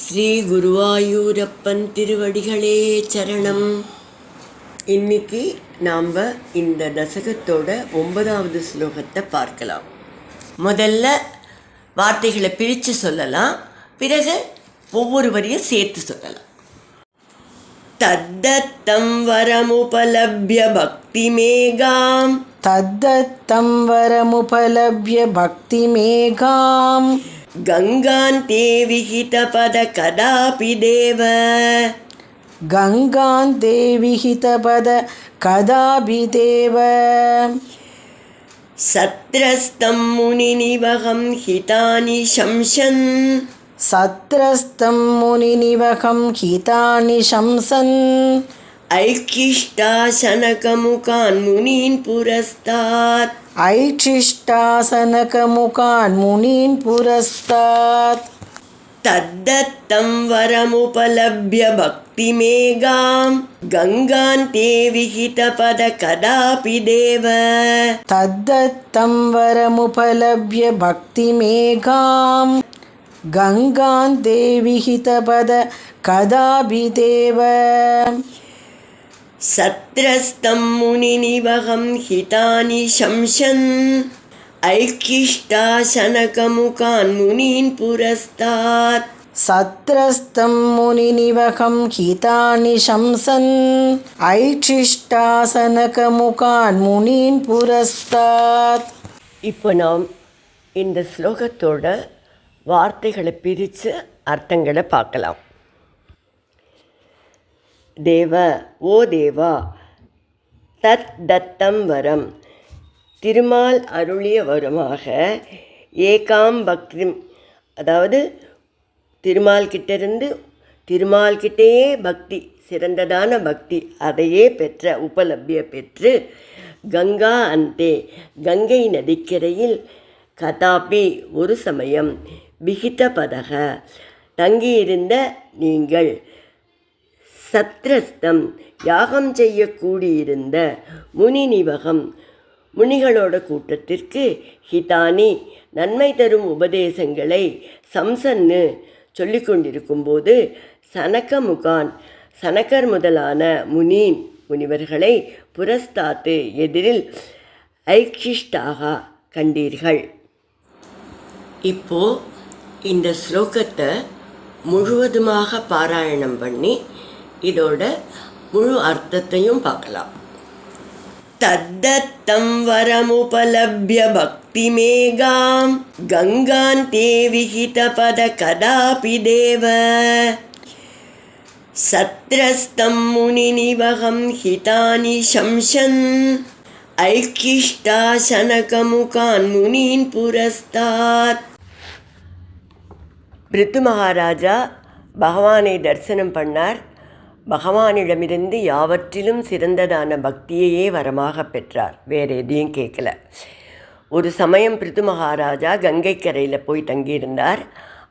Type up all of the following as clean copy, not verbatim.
ஸ்ரீ குருவாயூரப்பன் திருவடிகளே சரணம். இன்னைக்கு நாம் இந்த தசகத்தோட 9வது ஸ்லோகத்தை பார்க்கலாம். முதல்ல வார்த்தைகளை பிரித்து சொல்லலாம், பிறகு ஒவ்வொரு வரியும் சேர்த்து சொல்லலாம். தத்தம் வரமுபலப்ய பக்தி மேகாம் தத்தம் வரமுபலப்ய பக்தி மேகாம் கங்காந்தே விஹித பத கதாபி தேவ கங்காந்தே விஹித பத கதாபி தேவ சத்ரஸ்தம் முனி நிவகம் ஹிதானி சம்சன் சத்ரஸ்தம் முனி நிவகம் ஹிதானி சம்சன் ஐக்கிஷ்டாசனகமுகான் முனீன் புரஸ்தாத் ஐச்சிஷ்டாசனகமுகான் முனீன் புரஸ்தாத் தத்தம் வரமுபலப்ய பக்தி மேகாம் கங்காந்தே விஹித பத கதாபி தேவ தத்தம் வரமுபலப்ய பக்தி மேகாம் கங்காந்தே விஹித பத கதாபி தேவ சத்ரஸ்தம் முனி நிவகம் ஹிதானி சம்சன் ஐக்கிஷ்டாசனகமுகான் முனீன் புரஸ்தாத் சத்ரஸ்தம் முனி நிவகம் ஹிதானி சம்சன் ஐச்சிஷ்டாசனகமுகான் முனீன் புரஸ்தாத். இப்போ நாம் இந்த ஸ்லோகத்தோட வார்த்தைகளை பிரித்து அர்த்தங்களை பார்க்கலாம். தேவ, ஓ தேவா, தத் தத்தம் வரம், திருமால் அருளிய வரமாக, ஏகாம் பக்தி, அதாவது திருமால்கிட்டேயே பக்தி, சிறந்ததான பக்தி, அதையே பெற்ற உபலப்திய பெற்று, கங்கா அந்தே, கங்கை நதிக்கரையில், கதாபி ஒரு சமயம், விஹித பதக தங்கியிருந்த நீங்கள், சத்ரஸ்தம் யாகம் செய்யக்கூடியிருந்த, முனி நிவகம் முனிகளோட கூட்டத்திற்கு, ஹிதானி நன்மை தரும் உபதேசங்களை, சம்சன்னு சொல்லி கொண்டிருக்கும்போது, சனகமுகான் சனகர் முதலான முனிவர்களை, புரஸ்தாத்து எதிரில், ஐக்கிஷ்டாக கண்டீர்கள். இப்போ இந்த ஸ்லோகத்தை முழுவதுமாக பாராயணம் பண்ணி இதோட முழு அர்த்தத்தையும் பார்க்கலாம். தத்தம் வரமுபலப்ய பக்தி மேகாம் கங்காந்தே விஹித பத கதாபி தேவ சத்ரஸ்தம் முனி நிவகம் ஹிதானி சம்சன் ஐக்கிஷ்டாசனகமுகான் முனீன் புரஸ்தாத். பிருத்து மகாராஜா பகவானை தரிசனம் பண்ணார். பகவானிடமிருந்து யாவற்றிலும் சிறந்ததான பக்தியையே வரமாக பெற்றார். வேறு எதையும் கேட்கல. ஒரு சமயம் பிருத்து மகாராஜா கங்கை கரையில் போய் தங்கியிருந்தார்.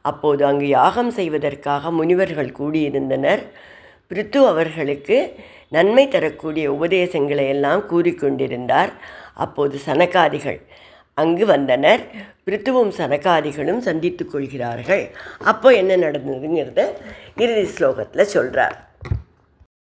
அப்போது அங்கு யாகம் செய்வதற்காக முனிவர்கள் கூடியிருந்தனர். பிருத்து அவர்களுக்கு நன்மை தரக்கூடிய உபதேசங்களை எல்லாம் கூறிக்கொண்டிருந்தார். அப்போது சனகாதிகள் அங்கு வந்தனர். பிருத்துவும் சனகாதிகளும் சந்தித்து கொள்கிறார்கள். அப்போ என்ன நடந்ததுங்கிறத இறுதி ஸ்லோகத்தில் சொல்கிறார்.